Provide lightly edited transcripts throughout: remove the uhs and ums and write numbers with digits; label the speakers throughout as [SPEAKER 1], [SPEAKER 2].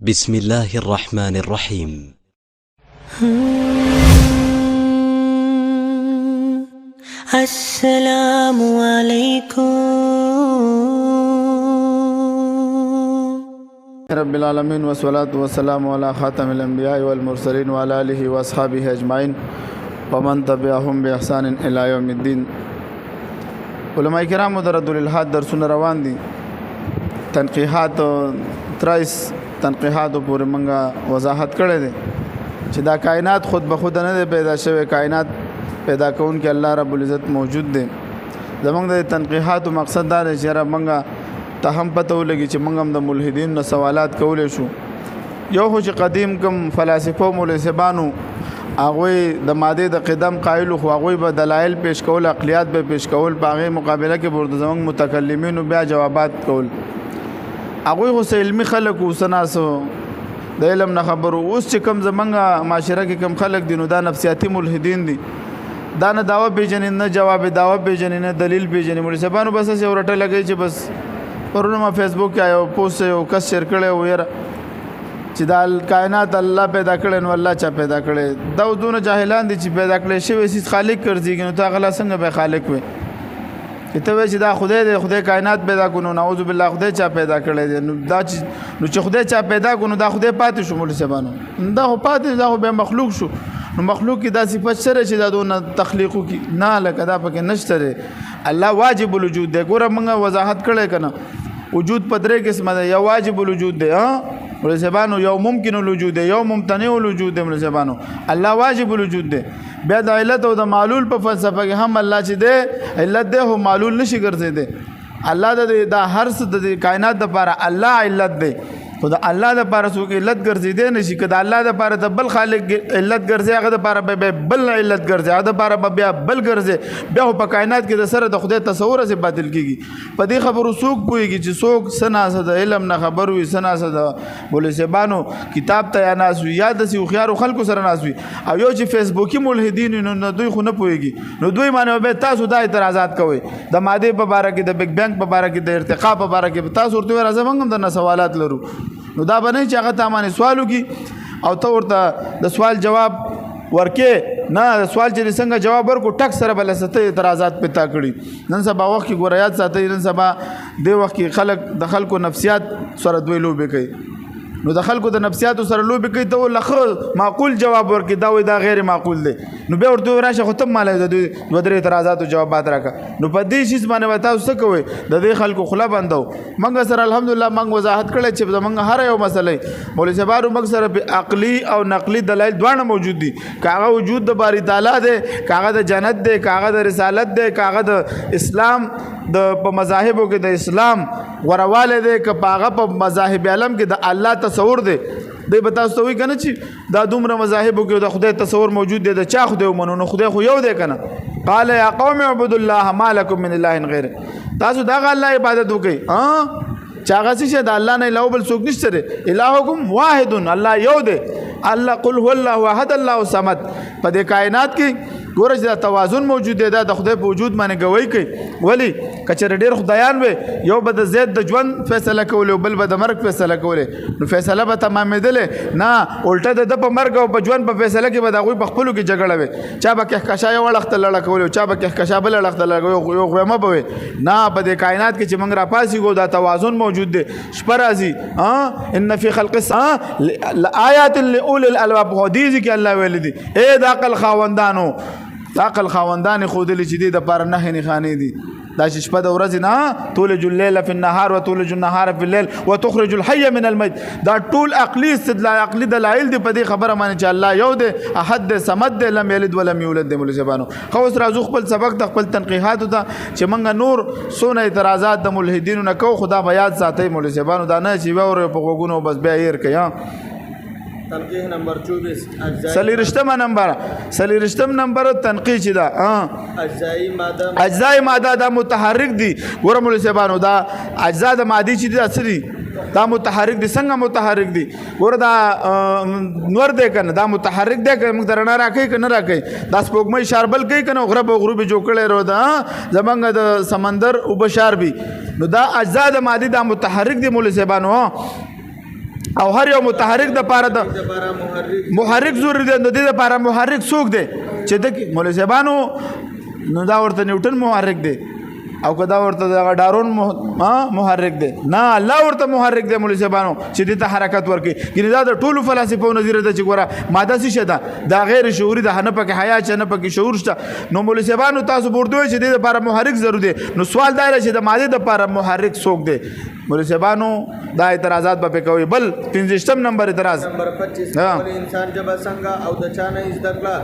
[SPEAKER 1] بسم الله الرحمن الرحيم.
[SPEAKER 2] السلام عليكم
[SPEAKER 3] رب العالمين والصلاة والسلام على خاتم الأنبياء والمرسلين وعلى آله وأصحابه أجمعين ومن تبعهم بإحسان إلى يوم الدين. علماء کرام درد الالحاد درسونه روان دي. تنقیحات 23 تنقیحات پورې منګه وضاحت کړی دی چې دا کائنات خود به خود نه پیدا شوی، کائنات پیدا کون کې الله رب العزت موجود دی. زمونږ د تنقیحات مقصد دا دی چې را منګه ته هم پته ولګي چې موږ هم د ملحدین نه سوالات کولی شو. یو خو چې قدیم کم فلاسفو ملحسبانو هغوی د ماده د قدم قایلو، خو هغوی به دلایل پیش کول، عقلیات به پیش کول، په هغې مقابله کې به زموږ متکلمینو بیا جوابات کول. هغوی خو علمي خلک و، سناسو د علم نه خبرو. اوس چې کوم زمونږ معاشره کې کوم خلک دي نو دا نفسیاتي ملحدین دي. دا نه دعوه پیژني، نه جواب دعوه پیژني، نه دلیل پیژني. ملحسبانو بس یو رټه لګوي چې بس پرونه ما فیسبوک کې یو پوسټ یو کس شیر کړی و یاره چې دا کائنات الله پیدا کړی نو الله چا پیدا کړی. دا دونه جاهلان دي چې پیدا کړی شوی سیز خالق ګرځېږي نو ته غلا څنګه به خالق وي؟ چې ته وایې چې دا خدای دی، خدای کائنات پیدا کړو نو نعوذ بالله خدای چا پیدا کړی دی. نو چې خدای چا پیدا کړو نو دا خدای پاتې شو ملحسبانو، دا خو پاتې، دا خو بیا مخلوق شو. نو مخلوق کې دا صفت سره چې دا دونه تخلیقو کې نه لکه دا پکې نشته دی. الله واجب الوجود دی. ګوره موږ وضاحت کړی که نه، وجود په درې قسمه دی. یو واجب الوجود دی ملحسبانو، یو ممکن الوجود دی، یو ممتنع الوجود دی ملحسبانو. الله واجب الوجود دی. بیا د علت او د معلول په فلسفه کې هم الله چې دی علت دی هو معلول نشي ګرځېدی. الله دا هر څه د کائنات دپاره الله علت دی، خو د الله دپاره څوک علت ګرځېدی نشي. که د الله دپاره د بل خالق علت ګرځي هغه دپاره به بل علت ګرځي، هغه دپاره به بیا بل ګرځي. بیا خو په کائنات کې د سره د خدای تصور هسې باطل کېږي. په دې خبرو څوک پوهېږي چې څوک څه ناسه د علم نه خبر وي، څه ناسه د ملحسبانو کتاب ته یا ناس وي، یا داسې هوښیارو خلکو سره ناس وي. او یو چې فیسبوکي ملحدین نو دوی خو نه پوهېږي. نو دوی باندې به تاسو دا اعتراضات کوئ د مادې په باره کې، د بګ بینګ په باره کې، د ارتقا په باره کې. تاسو ورته وایئ راځه موږ هم درنه سوالات لرو. نو دا به نه چې هغه ته باندې سوال وکړي او ته ورته د سوال جواب ورکې نه. د سوال چې څنګه جواب ورکو ټک سره به لسته اعتراضات پیدا کړي. نن سبا وخت کې ګوره یاد ساتئ، نن سبا دې وخت کې خلک د خلکو نفسیات سره دوی لوبې کوي. نو د خلکو د نفسیاتو سره لوبې کوي، ته لخه معقول جواب ورکړي، دا وایي دا غیر معقول دی. نو بیا ورته راشه خو ته مالی د دوی دوه درې اعتراضاتو جوابات راکړه. نو په دې شیز باندې به تاسو څه کوئ؟ د دې خلکو خوله بندو. موږ سره الحمدلله موږ وضاحت کړی چې زموږ هر یو مسله مولوي موږ سره په عقلي او نقلي دلایل دواړه موجود دي. که هغه وجود د باری تعالی دی، که هغه د جنت دی، که هغه د رسالت دی، که هغه د اسلام په مذاهبو کې د اسلام غورواله دی، که هغه په مذاهب عالم کې د الله تصور دی. دی به تاسو ته وایي که نه چې دا دومره مذاهبو کې د خدای تصور موجود دی، د چا خدای ومنو؟ نو خدای خو یو دی که نه. قال یا قوم اعبدوا الله ما لکم من اله غیره. تاسو دغه الله عبادت وکئ چې هغه څه د الله نه علاوه بل څوک نشته دی. الهکم واحد، الله یو دی. الله قل هو الله احد الله الصمد. په دې کائنات کې ګوره چې دا توازن موجود دی، دا د خدای په وجود باندې ګوی کوي. ولی که چېرې ډېر خدایان وي، یو به د زید د ژوند فیصله کولی او بل به د مرګ فیصله کولی، نو فیصله به تمامېدلې نه. الټه د ده په مرګ او په ژوند په فیصله کې به د هغوی په خپلو کې جګړه وي. چا به کهکشا یو اړخ ته لړه کولی او چا به کهکشا بل اړخ ته لړه، یو غویمه به وي. نه، په دې کائنات کې چې موږ راپاسېږو دا توازن موجود دی. شپه راځي ان فی خلق آیات لأولی الالباب. حدیث کې الله ویلی دی ای د عقل خاوندانو، د عقل خاوندان ښودلي چې دې دپاره نښې نښانې دي. دا چې شپه د ورځې نه تولج الليل فی النهار وتولج النهار فی الليل وتخرج الحي من المیت، دا ټول عقلي استدلال، عقلي دلایل دي په دې خبره باندې چې الله یو دی، احد دی، صمد دی، لم یلد ولم یولد دی. ملحسبانو خو اوس راځو خپل سبق د خپل تنقیحاتو ته چې موږ نور څونه اعتراضات د ملحدینو نه کوو. خدا به یاد ساتئ ملحسبانو، دا نه چې واورئ په غوږونو بس بیا هېر کړئ.
[SPEAKER 4] تنقیح نمبر 24
[SPEAKER 3] سلیرشتم نمبر تنقیح چې دا اجزای ماده دا متحرک دي. ګوره ملحسبانو دا اجزا د مادي چې دي دا څه دي؟ دا متحرک دي. څنګه متحرک دي؟ ګوره دا نور دی که نه، دا متحرک دی که موږ ته رڼا راکوي که نه راکوي؟ دا سپوږمۍ شاربل کوي که نه؟ غرب او غروب جوړ کړی رو ده زمونږ د سمندر اوبه شاربي. نو دا اجزا د مادي دا متحرک دي مولوي صاحبانو. او هر یو متحرک د پاره د
[SPEAKER 4] لپاره
[SPEAKER 3] محرک ضروري دی. د دې لپاره محرک څوک دی چې د مولوی صاحبانو نو دا ورته نیوټن محرک دی او که دا ورته د ډارون محرک دی نه الله ورته محرک دی مولوی صاحبانو چې دې ته حرکت ورکړي. ګینې دا د ټولو فلسفو نظریه ده چې ګوره ماده څه شی ده دا غیر شعوري ده نه پکې حیا شته نه پکې شعور شته. نو مولوی صاحبانو تاسو ورته وایئ چې دې لپاره محرک ضروري دی. نو سوال دا دی چې د ماده لپاره محرک څوک دی. مولوی صاحبانو دا اعتراضات به کوي. بل 15 نمبر اعتراض
[SPEAKER 4] نمبر 25 انسان جب څنګه او د چا نه زده کړه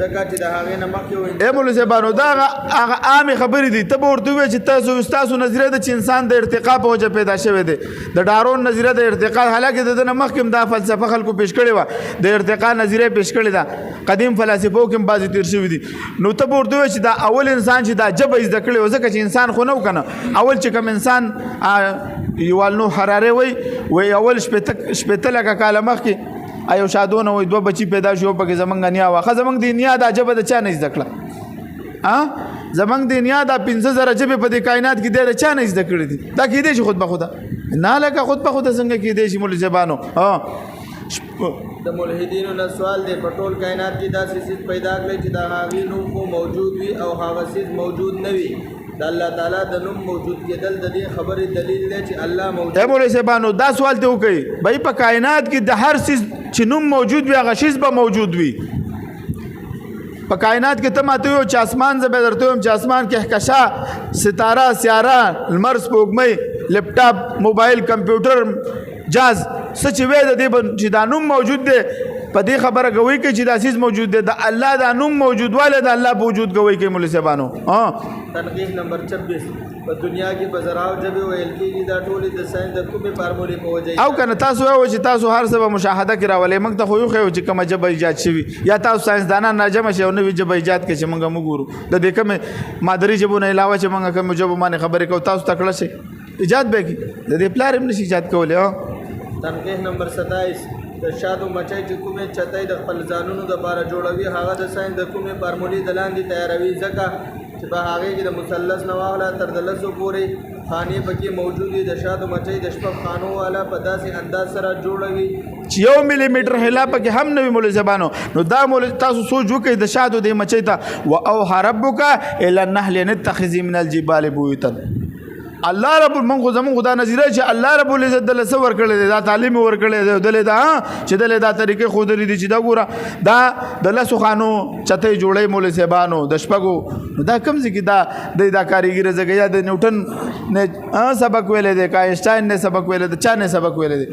[SPEAKER 4] ځکه چې د هغې نه مخکې وایي.
[SPEAKER 3] ای مولوی صاحبانو دا هغه عامې خبرې دي. ته به ورته ووایې چې ستاسو نظریه ده چې انسان د ارتقا په وجه پیدا شوی دی. د ډارون نظریه د ارتقا حالانکه د ده نه مخکې هم دا فلسفه خلکو پیش کړې وه د ارتقا نظریه پیش کړې ده قدیم فلسفو کې هم بعضې تېر شوي دي. نو ته به ورته ووایې چې دا اول انسان چې دا ژبه زده کړې وه ځکه چې انسان خو نه و که نه اول چې کوم انسان یوالنو حرارې وایي اول شپېته لکه کاله مخکې ایو شادونه وای دوه بچی پیدا شو پکې زمنګ نیا واخه زمنګ د نیا د عجبه د چا نه زده کړه زمنګ د نیا د 15000 عجبه په دې کائنات کې د چا نه زده کړې دي. دا کې دې شي خود به خدا نه لکه خود به خدا څنګه کې دې شي مولوی زبانو
[SPEAKER 4] د ملحدینو نه سوال دی په ټول کائنات کې داسې څیز پیدا کړی چې د هغې نوم خو موجود وي او هغه څیز موجود نه وي. د الله تعالی د نوم موجود کېدل د دې خبرې دلیل دی چې الله موجود.
[SPEAKER 3] مولوی صاحبانو دا سوال ته وکړئ بھائی په کائنات کې د هر څیز چې نوم موجود وي هغه شیز به موجود وي. په کائنات کې ته ماته وایو چې اسمان زه به درته وایم چې اسمان کې کهکشا ستاره سیاره لمر سپوږمۍ لپټاپ موبایل کمپیوټر جاز څه چې وایي د دې چې دا نوم موجود دی په دې خبره کوي کې چې دا چیز موجود دی د الله دا نوم موجودواله د الله په وجود کوي کې مولوی صاحبانو.
[SPEAKER 4] تنقیح نمبر 26 په دنیا کې په زراعو ژبې ویل کېږي دا ټولې د ساینس د کومې فارمولې په وجه
[SPEAKER 3] او کنه تاسو وایو چې تاسو هر څه به مشاهده کې راولئ موږ ته خو یو خو چې کومه ژبه ایجاد شوي یا تاسو ساینسدانان راجمع شي او نوې ژبه ایجاد کړي چې موږ وګورو د دې کومې مادري ژبو نه علاوه چې موږ کومې ژبو باندې خبرې کوو تاسو تکړه شئ ایجاد به کړي د دې پلار هم نشي ایجاد کولی.
[SPEAKER 4] تنقیح نمبر 27 د شاتو مچۍ چې کومې چتۍ د خپل ځانونو دپاره جوړوي هغه د ساینس د کومې فارمولې د لاندې تیاروي ځکه چې په هغې کې د مثلث نه واخله تر د لسو پورې خانې پکې موجود دي. د شاتو مچۍ د شپږ خانو والا په داسې انداز سره جوړوي
[SPEAKER 3] چې 1 ملي میټر هلا پکې هم نه وي مولوی صاحبانو. نو دا مولوی تاسو سوچ وکړئ د شاتو د مچۍ ته واوحى ربک الی النحل ان اتخذي من الجبال بیوتا. الله رب من خو زمون خدا نظیره چې الله رب العزت دل څه ورکړل دا تعلیم ورکړل دی دل دا چې دل دا طریقې خو درې دي چې دا ګوره دا د لسو خانو چته جوړې مولوی صاحبانو د شپږو دا کم ځکه دا د کاریګر زګیا یا د نیوټن نه سبق ویلې دی کا اینشټاین نه سبق ویلې دی چا نه سبق ویلې دی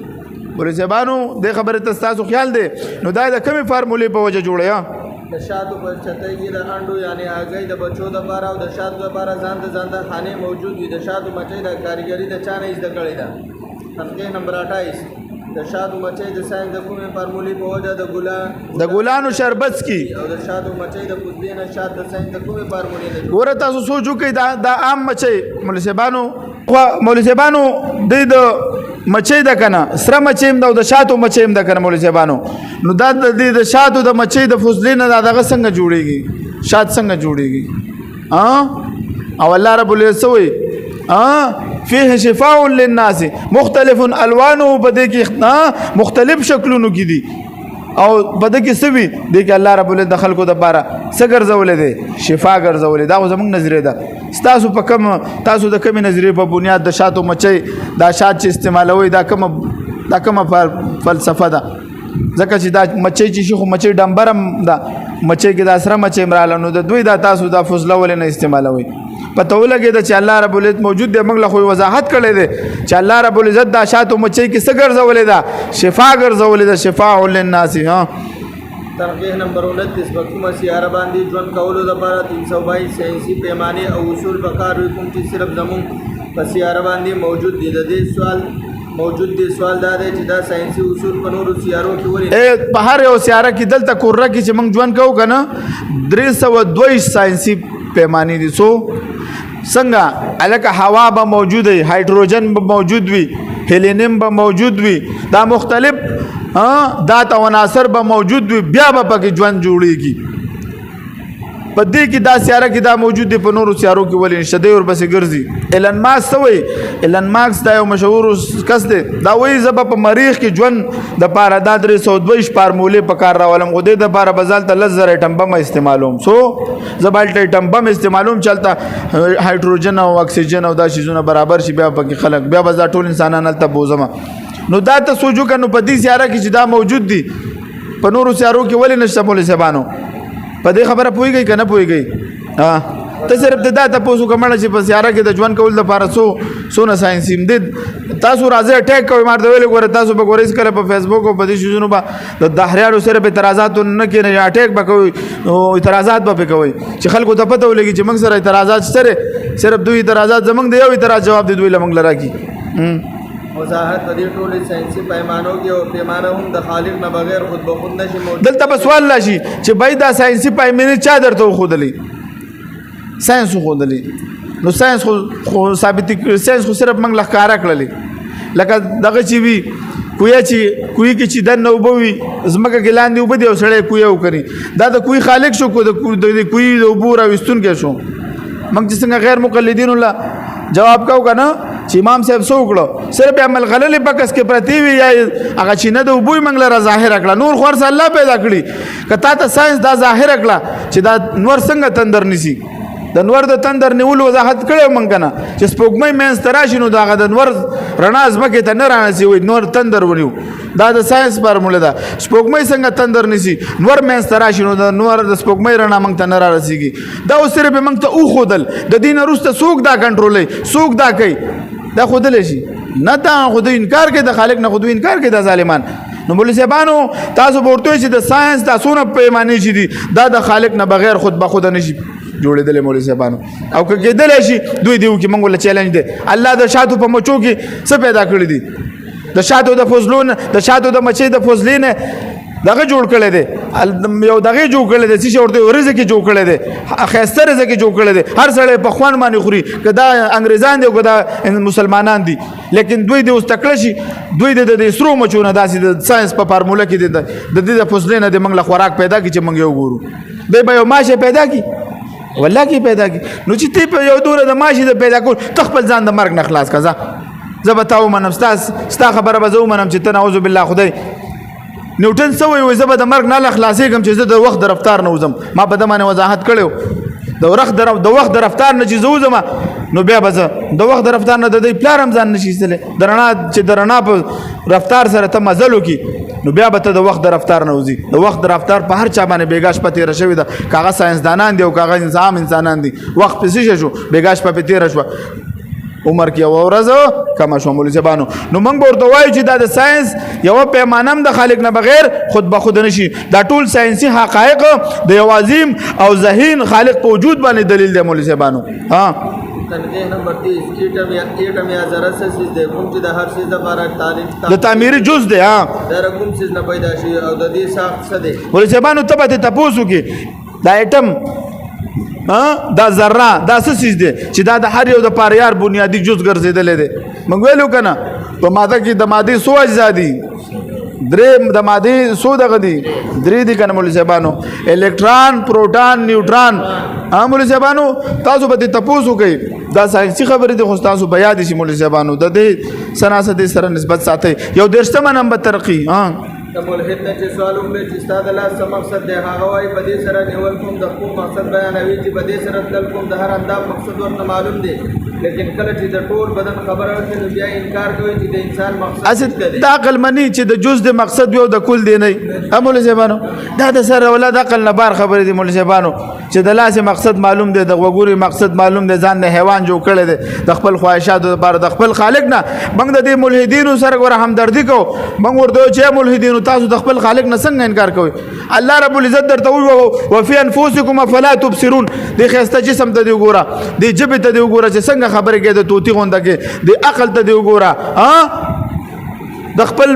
[SPEAKER 3] مولوی صاحبانو د خبره تاسو خیال دی. نو دا د کومې فارمولې په وجه جوړه
[SPEAKER 4] د شاتو په چتۍ کې د انډو یعنی هګۍ د بچو دپاره او د شاتو دپاره ځان د خانې موجود وي. د شاتو مچۍ د کاریګري د چا نه زده کړې ده. تنقیح نمبر 28 د شاتو مچۍ د ساینس د کومې فارمولې په وجه
[SPEAKER 3] د ګلانو شربت څکي
[SPEAKER 4] او د شاتو مچۍ د پوستې نه شات د ساینس د کومې فارمولې نه
[SPEAKER 3] ګوره تاسو سوچ وکړئ دا عام مچۍ مولوی صاحبانو د مچۍ ده که نه سره مچۍ هم ده او د شاتو مچۍ هم ده که نه مولوی صاحبانو. نو دا د شاتو د مچۍ د فضلې نه دا دغه څنګه جوړېږي شات څنګه جوړېږي او الله رب العزت څه وایي فيه شفاء للناس مختلف الوانه په دې کې مختلف شکلونو کې دي او په دې کې څه وي دې کې الله رب العزت د خلکو دپاره څه ګرځولی دی شفا ګرځولی. دا خو زموږ نظریه ده. ستاسو په کوم تاسو د کومې نظریې په بنیاد د شاتو مچۍ دا شات چې استعمالوي دا کومه فلسفه ده ځکه چې دا مچۍ چې شي خو مچۍ ډمبر هم ده مچۍ کې دا سره مچۍ هم راغله نو د دوی دا تاسو دا فضله ولې نه استعمالوئ پته ولګېده چې الله رب العزت موجود دی. موږ له خو وضاحت کړی دی چې الله رب العزت دا شاتو مچۍ کې څه ګرځولې ده شفا ګرځولې ده شفاء للناس.
[SPEAKER 4] تنقیح نمبر 29 په کومه سیاره باندې ژوند کولو دپاره 322 ساینسي پیمانې او اصول په کار وي کوم چې صرف زموږ په سیاره باندې موجود دي. د دې سوال موجود دی سوال دا دی چې دا ساینسي اصول په نورو سیارو کې ولې
[SPEAKER 3] په هر یو سیاره کې دلته کوره کې چې موږ ژوند کوو که نه 322 ساینسي پیمانې دي. څنګه هلکه هوا به موجود وي هایدروجن به موجود وي هیلینیم به موجود وي دا مختلف دا عناصر به موجود وي بیا به پکې ژوند جوړېږي. په دې کې دا سیاره کې دا موجود دی په نورو سیارو کې ولې نشته دی ورپسې ګرځي ایلن ماسک ته وایي ایلن ماسک دا یو مشهور کس دی دا وایي زه به په مریخ کې ژوند د پاره دا 322 فارمولې په کار راولم خو دې دپاره به ځلته 10,000 ایټم بم استعمالوم زه به هلته ایټم بم استعمالوم چې هلته هایدروجن او اکسیجن او دا شیزونه برابر شي بیا پکې خلک بیا به دا ټول انسانان هلته بوزم نو دا ته سوچ وکړه نو په دې سیاره کې چې دا موجود دي په نورو سیارو کې ولې نشته مولوي صاحبانو په دې خبره پوهېږئ که نه پوهېږئ ته صرف د دا تپوس وکړه چې په سیاره کې د ژوند کولو لپاره څونه ساینسي دي تاسو راځئ اټیک کوئ ماته ویلې ګوره تاسو به ګورئ هېڅکله په فیسبوک او په دې شیزونو به د دهریانو صرف اعتراضات نه کښېنئ اټیک به کوئ نو اعتراضات به پرې کوئ چې خلکو ته پته ولګي چې موږ سره اعتراضات شته صرف دوی اعتراضات زموږ د یو اعتراض جواب دی دوی له موږ له راکړي
[SPEAKER 4] وضاحت په دې ټولې ساینسي پیمانو کې او پیمانه هم د خالق نه بغیر خود به خود نشي موجود
[SPEAKER 3] دلته به سوال راشي چې بای دا ساینسي پیمانې چا درته وښودلې ساینس وښودلې نو ساینس خو ثابت ساینس خو صرف موږ له ښکاره کړلې لکه دغه چې وي کوی کې چې دننه اوبه وي ځمکه کې لاندې اوبه دي او سړی کوی وکړي دا د کوی خالق شو د کوی د اوبو راویستونکی شو موږ چې څنګه غیر مقلدینو له جواب کوو که نه چې امام صاحب څه وکړو صرف عمل غللې بکس کې پرتی وي یا هغه چینه د اوبو یې موږ لره ظاهره کړه نور خو هر څه الله پیدا کړي که تا ته ساینس دا ظاهره کړه چې دا نور څنګه تندر نیسي د نور د تندر نیولو وضاحت کړی موږ که نه چې سپوږمۍ منځ ته راشي نو د هغه د نور رڼا ځمکې ته نه رانسي وایي نور تندر ونیو دا د ساینس فارموله ده سپوږمۍ څنګه تندر نیسي نور منځ ته راشي نو د نور د سپوږمۍ رڼا موږ ته نه را رسېږي دا اوس صرف یې موږ ته وښودل د دې نه وروسته څوک دا کنټرولوي څوک دا کوي دا ښودلی شي نه دا خو دوی انکار کوي د خالق نه خو دوی انکار کوي دا ظالمان نو مولوي صاحبانو تاسو به ورته وایئ چې د ساینس دا څونه پیمانې چې دي دا د خالق نه بغیر خود به خوده نشي جوړېدلی مولوي صاحبانو او که کېدلی شي دوی دې وکړي موږ ورله چیلنج دی الله د شاتو په مچو کې څه پیدا کړي دي د شاتو د فضلو نه د شاتو د مچۍ د فضلې نه دغه جوړ کړی دی یو دغه جوړ کړی دی څه شی ورته رزق یې جوړ کړی دی ښایسته رزق یې جوړ کړی دی هر سړی په خوند باندې خوري که دا انګریزان دي او که دا مسلمانان دي لیکن دوی دې اوس تکړه شي دوی د سرو مچو نه داسې د ساینس په فارموله کې د دې د فضلې نه د موږ له خوراک پیدا کړي چې موږ یې وګورو دی به یو ماشه پیدا کړي والله کې پیدا کړي نو چې تی په یو دوره د ماشي د پیدا کول ته خپل ځان د مرګ نه خلاص کړه زه به تا ومنم ستا خبره به زه ومنم چې ته نعوذ بالله خدای نیوټن څه وایي زه به د مرګ نه له خلاصېږم چې زه د وخت د رفتار نه وځم ما په ده باندې وضاحت کړی د وخت د رفتار نه چې زه وځم نو بیا به زه د وخت د رفتار نه د دوی پلار هم ځان نه شي ایستلی د رڼا چې د رڼا په رفتار سره ته مزل وکړي نو بیا به ته د وخت د رفتار نه وځي د وخت د رفتار په هر چا باندې بېګا شپه تېره شوې ده که هغه ساینسدانان دي او که هغه عام انسانان دي وخت پې څه شو بېګا شپه پې تېره شوه عمر کې یوه ورځ کمه شوه مولوي صاحبانو نو موږ به ورته وایو چې دا د ساینس یوه پیمانه هم د خالق نه بغیر خود به خود نه شي دا ټول ساینسي حقایق د یو عظیم او ذهین خالق په وجود باندې دلیل دی مولوي صاحبانو
[SPEAKER 4] تنبیه نمبر 30 ایټم یا ذره څه څیز دی کوم چې د هر څیز لپاره تعریف
[SPEAKER 3] د تعمیري جز دی
[SPEAKER 4] دا کوم څیز نه پیدا شي او د دې ساخت څه دی
[SPEAKER 3] مولوي صاحبانو ته به تپوس وکړي دا ایټم دا ذره دا څه څیز دی چې دا د هر یو د پاره یار بنیادي جز ګرځېدلی دی موږ ویلو که نه په ماده کې د مادې څو اجزا دي درې د مادې څو دغه دي درې دي که نه مولوي صاحبانو الکتران پروټان نیوټران مولوي صاحبانو تاسو به دې تپوس وکئ دا ساینسي خبرې دي خو تاسو به یادې شي مولوي صاحبانو د دې سناستې سره نسبت ساتئ یو 30 نمبر ترقي
[SPEAKER 4] د ملحد نه چې سوال وکړي چې ستا د لاس څه مقصد دی هغه وایي په دې سره نیول کوم د کوم مقصد بیانوي چې په دې سره تلل کوم د هر اندام مقصد ورته معلوم دی لیکن کله چې د ټول بدن خبره وکړي نو بیا انکار کوي چې د انسان مقصد
[SPEAKER 3] دا عقل مني چې د جز د مقصد وي او د کل دی نه مولوي صاحبانو دا د سره ولا د عقل نه بار خبرې دي مولوي صاحبانو چې د لاس مقصد معلوم دی د وګوري مقصد معلوم دی ځان نه حیوان جوړ کړی دی د خپل خواهشاتو لپاره د خپل خالق نه موږ د دې ملحدینو سره ګوره همدردي کوو موږ ورته وایو چې ملحدینو تاسو د خپل خالق نه څنګه انکار کوئ الله رب العزت درته وایي وفي انفسکم افلا تبصرون دې ښایسته جسم ته دې وګوره دې ژبې ته دې وګوره چې څنګه خبرې کوي د طوطي غونده کې دې عقل ته دې وګوره د خپل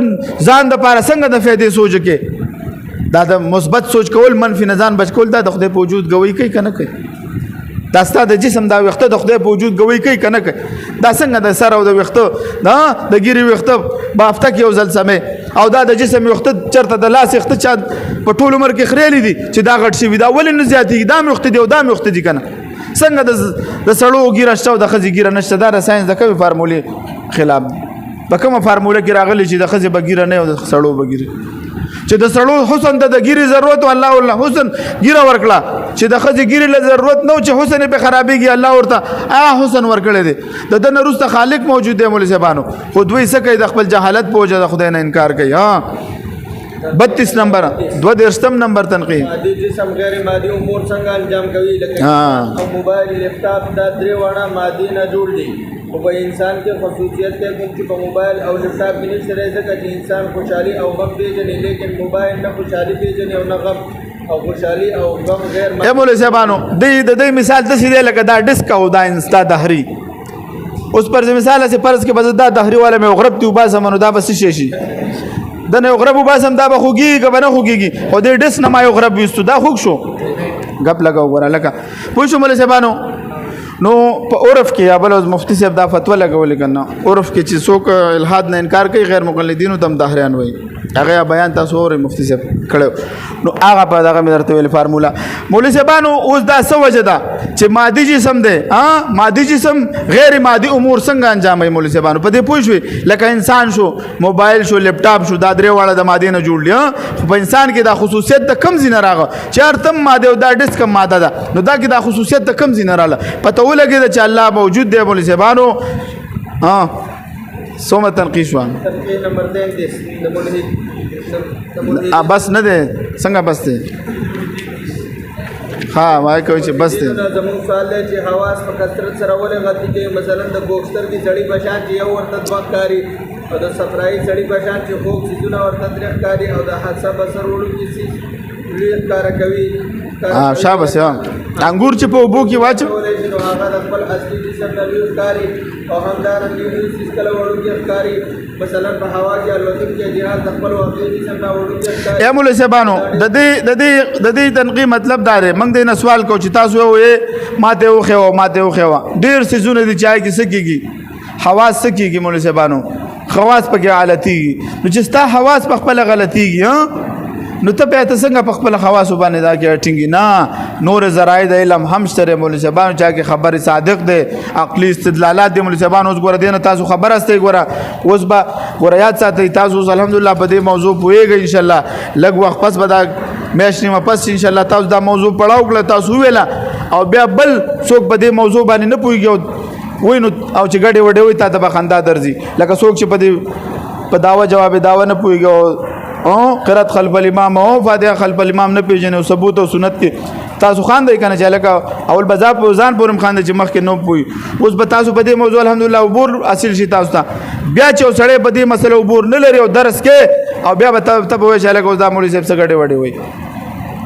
[SPEAKER 3] ځان دپاره څنګه د فایدې سوچ کې دا د مثبت سوچ کول منفي نه ځان بچ کول دا د خدای په وجود ګویي کوي که نه کوي دا ستا د جسم دا ویښته د خدای په وجود ګویي کوي که نه کوي دا څنګه د سر او د ویښته د ګیرې ویښته په هفته کې یو ځل سمې او دا د جسم وخت چرته د لاس وخت چا په ټول عمر کې خریلي دي چې دا غټ شي دا ولې نه زیاتېږي دا مې وخت دی او دا مې وخت دي کنه څنګه د سړو ګیره شته او د ښځې ګیره نشته دا د ساينس د کومې فارمولې خلاف په کومه فارموله کې راغلی چې د ښځې به ګیره نه او د سړو به ګیره چې د سړو حسن ته د ګیرې ضرورت الله حسن ګیره ورکړه چې د ښځې ګیرې له ضرورت نه چې حسن یې پرې خرابېږي الله ورته حسن ورکړی دی د ده نه وروسته خالق موجود دی مولوي صاحبانو خو دوی څه کوي د خپل جهالت په وجه د خدای نه انکار کوي 32 نمبر 32 نمبر تنقیح
[SPEAKER 4] مادي جسم غیر مادي امور څنګه انجام کوي لکه او موبایل لیپټاپ دا درې وړه مادي نه جوړ دي او په انسان کې خصوصیت ته کوم چې په موبایل او لیپټاپ کې نشته ځکه چې انسان خوشحالي او غم پیژني لیکن موبایل نه خوشحالي پیژني او نه غم او خوشحالي او غم غیر مادي
[SPEAKER 3] مولوي صاحبانو د دې مثال څه دی لکه دا ډیسک او دا انستا دهري اوس پر مثال چې فرض کې بس دا دهري والا مې غرب تی وباسه منو دا بس شي د نه غرب وباسم دا به خوږي که نه خوږي خو دې ډیس نه ما یو غرب وستو دا خوږ شو غپ لګاو ګوره لکه پوه شو مولوي صاحبانو نو په عرف کې یا بل مفتی صاحب دا فتوا لګولې کنه عرف کې چې څوک الحاد نه انکار کوي غیر مقلدینو تم دهریان وایي هغه بیان تاسو اورئ مفتی صاحب کړو نو هغه په دغه مې درته ویل فارموله مولوي صاحبانو اوس دا څه وجه ده چې مادي جسم دی مادي جسم غیر مادي امور څنګه انجاموي مولوي صاحبانو په دې پوه شوي لکه انسان شو موبایل شو لیپټاپ شو دا درې واړه د مادې نه جوړ دي خو په انسان کې دا خصوصیت د کم ځای نه راغله چې هر تم ماده او دا ډیسک ماده ده نو دا کې دا خصوصیت د کم ځای نه راغله پته ولګېده چې الله موجود دی مولوي صاحبانو څومره تنقیح شوه
[SPEAKER 4] تنقیح نمبر 33 د ملحد
[SPEAKER 3] بس نه دی څنګه بس دی وای کوي چې بس دی
[SPEAKER 4] زموږ سوال دی چې حواس په کثرت سره ولې غلطي کوي مثلا د ګوښتر کې سړي په شان چې یو ورته دوه ښکاري او د صفرایي سړي په شان چې خوب څیزونه ورته درې ښکاري او د حادثه بصر وړوکي څیز لوی ښکاره کوي
[SPEAKER 3] شاباس انګور چې په اوبو کې واچو
[SPEAKER 4] نو هغه د خپل اصلي جسم نه لوی ښکاري او همدارنګه لوی څیز کله وړوکي ښکاري مثلا په هوا کې الوتونکی جهاز د خپل واقعي جسم نه وړوکي ښکاري
[SPEAKER 3] مولوي صاحبانو د دې تنقیح مطلب دا دی موږ دې نه سوال کوو چې تاسو وایې ماته وخیوه ډېر څیزونه دي چې هغه کې څه کېږي حواس څه کېږي مولوي صاحبانو خواص پکې غلطېږي نو چې ستا حواس په خپله غلطېږي نو ته بیا ته څنګه په خپل خواصو باندې دا کې ټینګي نه نور ذرایع د علم هم شته مولوي صاحبانو چا کې خبر صادق دی عقلي استدلالات دی مولوي صاحبانو اوس ګوره دینه تاسو خبر استه ګوره اوس به ګوره یاد ساتئ تاسو الحمدلله په دې موضوع پوهیږئ ان شاء الله لږ وخت پس به دا میاشت نیمه پس ان شاء الله تاسو دا موضوع پړاو کړه تاسو ویلا او بیا بل څوک په دې موضوع باندې نه پوهیږي وای نو او چې ګډې وډې وي تا ته به خندا درځي لکه څوک چې په داوا جواب داوا نه پوهیږي قرات خلف الامام او فاتحه خلف الامام نه پیژنې او ثبوت او سنت کې تاسو خان دی کنه چې لکه اول بازار په ځان پورم خان دی چې مخکې نو پوي اوس به تاسو په دې موضوع الحمدلله عبور حاصل شي تاسو ته بیا چې سړی په دې مسله عبور نه لري او درس کې او بیا به ته وایي چې لکه اوس دا مولوي صاحب څه ګډې وډې وایي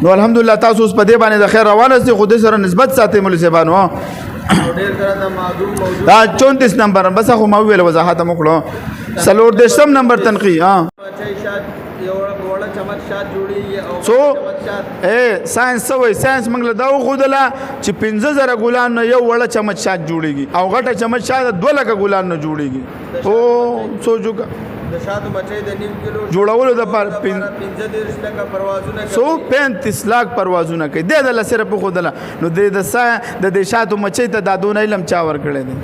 [SPEAKER 3] نو الحمدلله تاسو اوس په دې باندې د خیر روانه سي خو دې سره نسبت ساتي مولوي صاحبانو دا 34 نمبر بس خو ما ویل وضاحت مو کړو سلور دشم نمبر تنقیح ساينس سوي ساينس موږ له دا وخدله چې 15000 ګلان نه یو وړه چمچ شات جوړيږي او غټه چمچ شات 2 لک ګلان نه جوړيږي او سوچو
[SPEAKER 4] د شاتو مچۍ د نیم کیلو
[SPEAKER 3] جوړولو د
[SPEAKER 4] 15 لک پروازونه
[SPEAKER 3] کوي 135 لک پروازونه کوي د لسره په خدله نو د شاتو مچۍ ته د دون علم چا ور کړی دی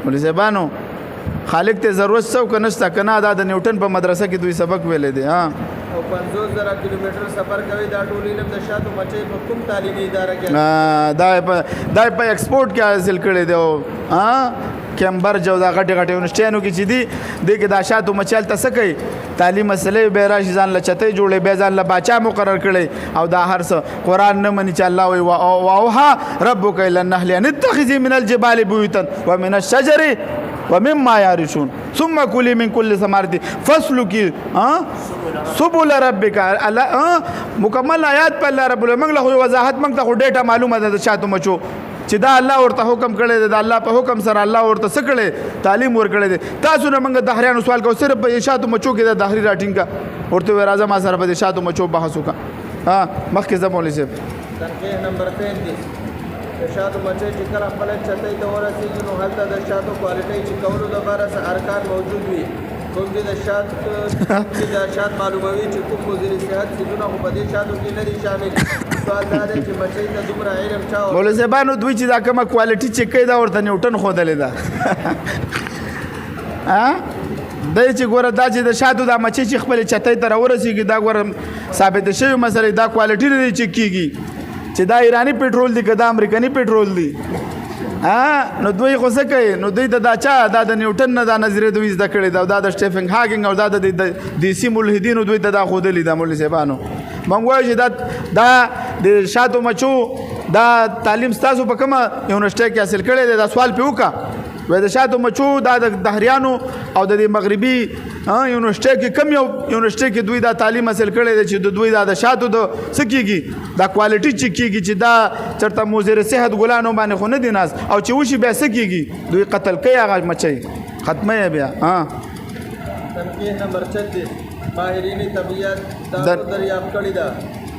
[SPEAKER 3] مولوي صاحبانو خالق ته ضرورت څو کنهستا کنه دا د نیوټن په مدرسه کې دوی سبق ویلې دي
[SPEAKER 4] او 50000 کیلومتر سفر کوي دا ټول علم د شاتو مچۍ په کوم تعلیمي اداره کې
[SPEAKER 3] دا په ایکسپورټ کې حاصل کړي دی کیمبرج او دا غټي یونیورسيټیانو کې چې دي د کې دا شاتو مچال ته څه کوي تعلیم مسلې به راشي ځان لچته جوړې به ځان له باچا مقرر کړي او دا هر څه قران نه مني چې الله وي واوها ربک الى النحل ان اتخذي من الجبال بيوتا ومن الشجر ومما يعرشون ثم كلي من كل ثمرة فاسلكي سبل ربك مکمل آیات په الله رب العالمین له وضاحت موږ ته ډیټا معلومه ده شاتو مچو چې دا الله ورته حکم کړی دی الله په حکم سره الله ورته څه کړی تعلیم ور کړی دی تاسو نه موږ دهریانو سوال کوو صرف په شاتو مچو کې د دهری راټینګه ورته راځه ما سره په شاتو مچو بحث وکړه مخکې زمولې صاحب
[SPEAKER 4] تنقیح نمبر 33 د شاتو مچۍ چې کله خپل چتې ته ورسېږي نو هلته د شاتو کوالټۍ چې کولو لپاره ارکان موجود وي کوم چې د شات معلوموي چې کوم مضر صحت سیدونه خو په دې شاتو کې نه دي شامل سوال دا دی چې مچۍ ته دومره علم چا
[SPEAKER 3] مولوي صاحبانو دوی چې دا کومه کوالټي چیک کوي دا ورته نیوټن ښودلې ده دی چې ګوره دا چې د شاتو دا مچۍ چې خپلې چتۍ ته راورسېږي دا ګوره ثابته شوي مسلې دا کوالټي نه دی چیک کېږي چې دا ایراني پټرول دی که دا امریکني پټرول دی نو دوی خو څه کوي نو دوی ته دا چا دا د نیوټن نه دا نظریه دوی زده کړې ده او دا د سټیفن هاکینګ او دا د دیسي ملحدینو دوی ته دا ښودلي ده مولوي صاحبانو موږ وایو چې دا د شاتو مچو دا تعلیم ستاسو په کومه یونیورسټۍ کې حاصل کړی دی دا سوال پې وکړه وای د شاتو مچو دا د دهریانو او د مغربي یونیورسټۍ کې کم یو یونیورسټۍ کې دوی دا تعلیم حاصل کړی دی چې دوی دا د شاتو د څه کېږي دا کوالټي چیک کېږي چې دا چېرته مضر صحت ګلانو باندې خو نه دي ناست او چې وشي بیا څه کېږي دوی قتل کوي هغه مچۍ ختمه یې بیا
[SPEAKER 4] تنقیح نمبر 36 ماهرین طبیعت دا دریافت کړې ده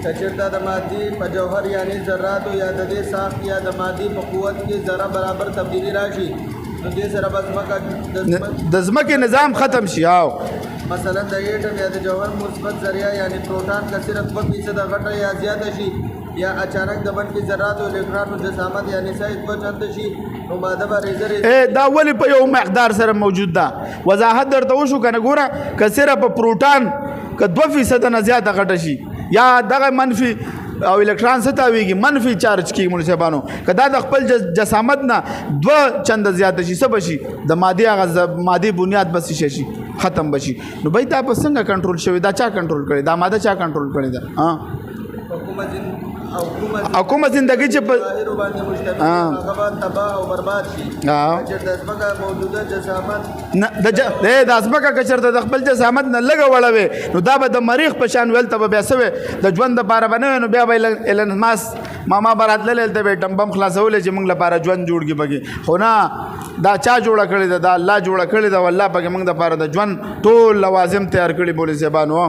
[SPEAKER 4] چې چېرته د مادي په جوهر یعنی ذراتو یا د دې ساخت یا د مادي په قوت کې ذره برابر تبدیلی راشي نو دې سره به
[SPEAKER 3] د ځمکې نظام ختم شي او
[SPEAKER 4] مثلا د ایټم یا د جوهر مثبت ذریعہ یعنی پروټون کا صرف 2% غټه یا زیاته شي یا اچانک د منفي ذرات او الکترونو جسامت یعنی سایت بچند شي نو ماده به ریزر
[SPEAKER 3] دا ولی په یو مقدار سره موجود ده وضاحت درته وشو کنه ګوره که صرف په پروټون که 2% نه زیاته غټه شي یا دغه منفي او الکترون څه تاویږي منفي چارج کیږي مولوي صاحبانو که دا د خپل جسامت نه 2 چنده زیاته شي څه بشي د مادي هغه مادي بنیاد بس شي ختم بشي نو بای دا په څنګه کنټرول شوی دا چا کنټرول کړی دا ماده چا کنټرول کړی دا او کومه زندگی چې په
[SPEAKER 4] ظاهر باندې مشتمل هغه تباہ او برباد شي چې د ځمکه موجوده جسامت
[SPEAKER 3] نه د ځمکه کچرته د خپل جسامت نه لګه وړوي نو دا به د مریخ په شان ویل ته بیا سوي د ژوند لپاره بنوي نو بیا به ایلن ماس ماما برات لل ته به ټمبم خلاصول چې موږ لپاره ژوند جوړ کی بګي خو نه دا چا جوړه کړی دا الله جوړه کړی دا والله پکې موږ لپاره د ژوند ټول لوازم تیار کړی بولی زبانو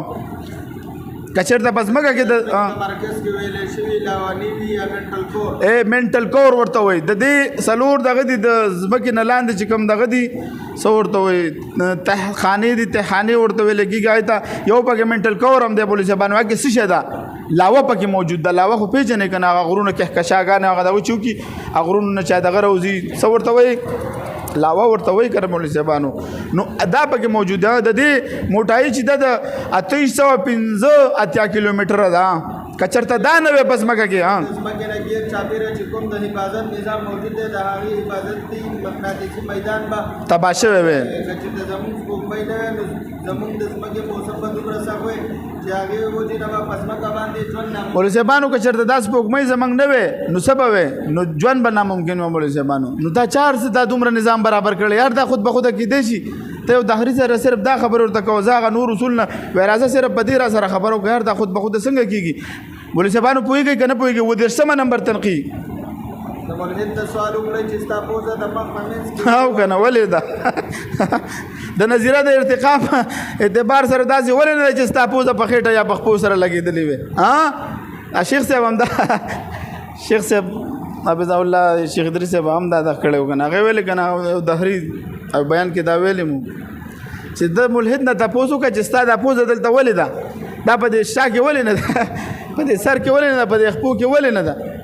[SPEAKER 3] کچرته پس مګه کې د
[SPEAKER 4] مرکز کې ویلې شوی لاوانی وی یا منټل کور
[SPEAKER 3] منټل کور ورته وای د دې سلور دغه د زبکه نه لاندې چې کوم دغه دي سو ورته وای خانه دي ته خانه ورته ویل کېږي تا یو پکې منټل کور هم د پولیس باندې کې څه شه ده لاوه پکې موجود ده لاوه خو پیژنې کنه غرونه کې کشاګانې هغه دا و چوکي غرونه نه چا دغه روزي سو ورته وای لاوه ورته وای کړه مولوي صاحبانو نو ادا پکې موجوده د دې موټای چې د 315 کیلومتر ده کچرته دا نه بس مګه کې
[SPEAKER 4] مګه نه کې چاپیره چې کوم د حفاظت نظام موجود دی د هغه حفاظت دی مقناطیسي میدان با
[SPEAKER 3] تباشه وي
[SPEAKER 4] چې د زمون کومای نه زمون د مګه موسم په دومره ساوي چې هغه وځي نه پس مګه باندې ژوند نه
[SPEAKER 3] مولوي صاحبانو کچرته داس کومای زمنګ نه وي نو سبب وي نو ژوند به ناممکن و مولوي صاحبانو نو دا چار څه دا دومره نظام برابر کړل یار دا خود به خود کې دی شي ته د هرې سره صرف دا خبر ورته کو زاغه نور رسول نه ورازه صرف بدی را سره خبرو غیر دا خود به خود څنګه کیږي مولوي صاحبانو پوهیږي کنه پوهیږي و دې سم نمبر تنقیح
[SPEAKER 4] د مولوی د سوال وکړي چې تاسو د مخ پمنس
[SPEAKER 3] او کنه ولې دا د نظریه د ارتقام اعتبار سره داسې ولې نه چې تاسو په خېټه یا په خپل سره لګېدلې وي شیخ صاحب هم دا شیخ صاحب حافظ الله شیخ ادریس صاحب هم دا کړو کنه هغه ویل کنه دهری بیان کې دا ویلې مو چې د ملحد نه تاسو کا چې ستاسو تاسو دلته ولې دا په دې شا کې ولې نه ده په دې سر کې ولې نه ده په دې خپو کې ولې نه ده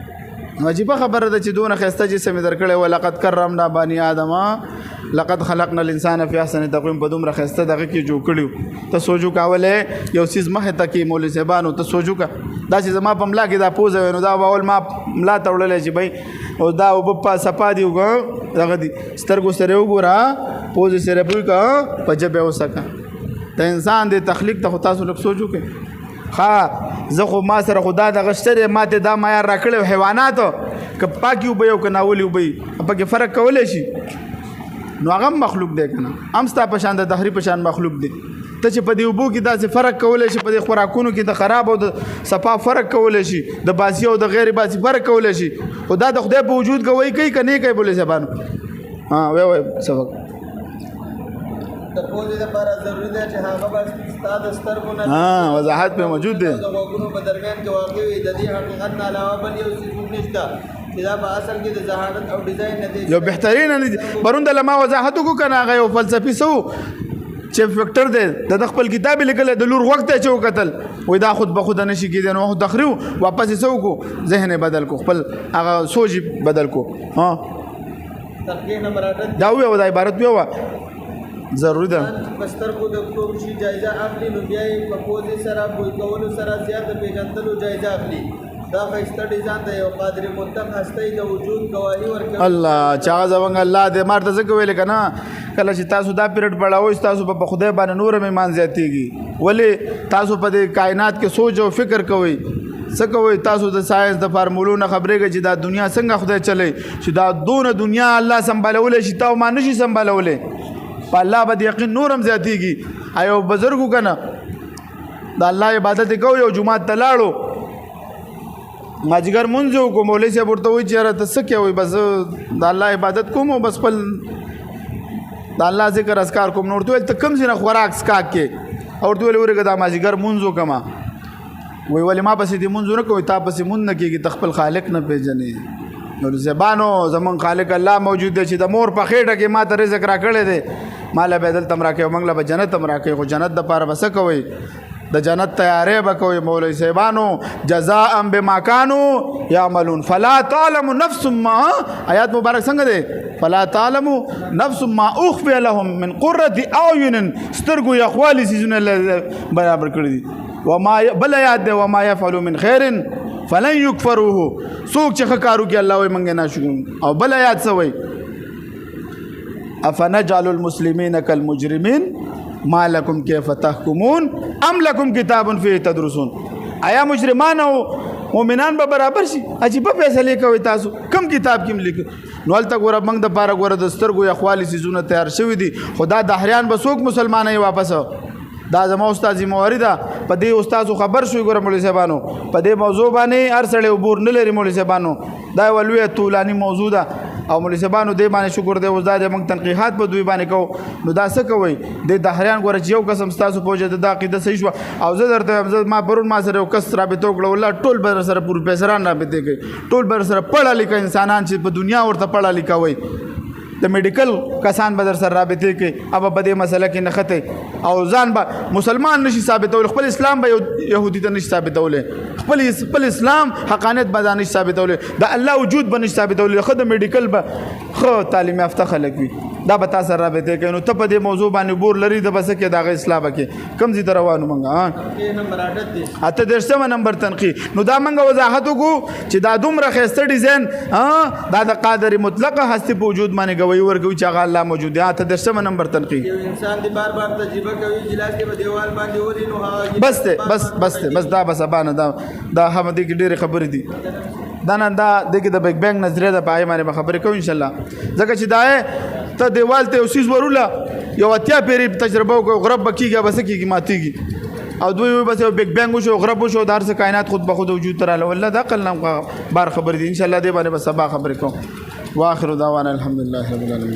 [SPEAKER 3] واجب خبره ده چې دونه خسته جسم درکړې ولقد کرمنا بني ادم لقد خلقنا الانسان في احسن تقويم په دومره خسته دغه کې جوړ کړیو ته سوچو کاوله یو سیز مخه ته کې مولوي صاحبانو ته سوچو کا دا چې زما په ملا کې دا پوزه نو دا اول ما ملا تړلې چې بھائی او دا په صفا دی وګ دغه دي سترګو سره وګورا پوزه سره پوي کا پجبه وسکا ته انسان د تخلیق ته تاسو لږ سوچو کې ها زه خو ما سره خدا د غشتره ماته دا معیار راکړو حیواناتو ک پاکي وبې او ک ناولي وبې په کې فرق کولای شي نو هغه مخلوق دی کنه هم ستا په شان د دهری په شان مخلوق دی ته چې په دې وبو کې داسې فرق کولای شي په دې خوراکونو کې د خراب او د صفا فرق کولای شي د باسی او د غیر باسی فرق کولای شي خدا د خدای په وجود کوي کوي کني کوي بوله زبانو وای سبق
[SPEAKER 4] د پوزې لپاره ضروري ده چې هغه بس ستاسو سترګو نه
[SPEAKER 3] وضاحت په موجود دی
[SPEAKER 4] د وګونو په درمیان کې واقع وي د دې حقیقت نه علاوه بل یو څه نشته چې دا په اصل کې د ذهانت او ډیزاین نه دی
[SPEAKER 3] یو بهترین پروند لما وضاحت کو کنه هغه یو فلسفي سو چې فیکټر دی د خپل کتاب لیکل د لور وخت ته چو قتل وای دا خود به خود نشي کېدنه نو تخریو واپس یې سو کو ذهن بدل کو خپل هغه سوچ بدل کو ها
[SPEAKER 4] ترقی نمبر 8
[SPEAKER 3] دا وی دا عبارت وی ضروری ده
[SPEAKER 4] بستر کو د کوم شي جایزه اخلي نو بیا یې په پوزې سره بوی کولو سره زیات پیژندلو جایزه اخلي دا خسته ډیزاین دی او قادر مطلق هستی د وجود گواهی ورکوي
[SPEAKER 3] الله چا زمنګ الله دې مارته څه کوي کنه کله چې تاسو دا پیریډ پڑھاوئ تاسو په خدای باندې نور مې مان زیاتېږي ولی تاسو په دې کائنات کې سوچ او فکر کوئ څه کوئ تاسو د ساينس د فارمولو نه خبرېږئ چې دا دنیا څنګه خدای چلی چې دا دونه دنیا الله سنبالولی شي تا ما نشي سنبالولی په الله باندې یقین نورم زیاتېږي ایو بزرګو کنه د الله عبادت کوو یو جمعه ته لاړو ماجګر مونږ کو مولوی صاحب ورته وایي چې راته څه کوي بس د الله عبادت کوم او بس خپل د الله ذکر اذکار کوم نور ته کم سینه خوراک سکاک کې او ورته ورګه د ماجګر مونږ کما وی ولی ما پسې دې مونږ نه کوي تا پسې مونږ نه کېږي تخپل خالق نه پیژنې نو زبانو زمون خالق الله موجود دی چې د مور په خېټه کې ما ته رزق راکړی دی مال به دل تم راکې او منګله به جنت تم راکې خو جنت د پاره بس کوي د جنت تیارې بکوي مولوی صاحبانو جزاء بما كانوا يعملون فلا تعلم نفس ما آیات مبارک څنګه دی فلا تعلم نفس ما اخفي لهم من قرة اعين سترګو یخوالي سيزونه برابر کړی دي وما بل یاد دی وما يفعلوا من خير فلن يكفروه سوق چې خکارو کې الله وي منګ نه شو او بل یاد سوي افنجعل المسلمين كالمجرمين ما لكم كيف تحكمون ام لكم كتاب فيه تدرسون آیا مجرمان او مؤمنان به برابر شي عجیب فیصله کوي تاسو کم کتاب کې لیک نو الته ګوره موږ د پاره ګوره د سترګو یخوالي سيزونه تیار شوی دي خدا د هریان به څوک مسلمانای واپس دا زمو استاد ذمہواری ده په دې استاد خبر شوی ګوره مولوی صاحبانو په دې موضوع باندې هر سړی عبور نه لري مولوی صاحبانو دا ولوی طولانی موضوع ده او مولوی صاحبانو دې باندې شکر دې وزدا دې موږ تنقیحات په دوی باندې کو نو دا څه کوي د هریان ګوره چې یو قسم تاسو پوجا د عقیده صحیح شو او زه درته ما پرون ما سره کس رابطه وکړه والله ټول بر سره پروفیسوران رابطه کوي ټول بر سره پړه لیکه انسانان چې په دنیا ورته پړه لیکوي د میډیکل کسان به در سره رابطه کوي اب په دې مسله کې نخته او ځان به مسلمان نشي ثابتول خپل اسلام به يهودي ته نشي ثابتول خپل اسلام حقانیت به نشي ثابتول د الله وجود به نشي ثابتول خو د میډیکل به خو تعلیم یافته خلک وي دا به تاسو رابطه کوي نو ته په دې موضوع باندې بور لري د بس کې دغه اسلام کې کم زی روانو منګه
[SPEAKER 4] نمبر 8 دی
[SPEAKER 3] اته درسمه نمبر تنقیح نو دا منګه وضاحت وکړو چې دا دومره خسته ډیزاین دا د قادر مطلقه هستی په وجود باندې گوي ورګوي چې هغه الله موجود دی اته درسمه نمبر تنقیح
[SPEAKER 4] یو انسان دی بار بار تجربه کوي جلاس کې په دیوال باندې وري نو هغه
[SPEAKER 3] بس دا بس ابانه دا هم دې ډېر خبرې دي دا نن دا دغه د بیگ بینګ نظریه د پای باندې خبرې کوو ان شاء الله ځکه چې دا ته دیوال ته اوسې وروله یو اتیا پیری تجربه وکړه غرب کیږي بس کیږي ماتيږي او دوی بس یو بیگ بینګ شو غرب شو دار څه کائنات خود به خود وجود تراله والله دا قل بار خبرې دي ان شاء الله دې باندې بس سبا خبرې کوم واخر دعوانا الحمدلله رب العالمین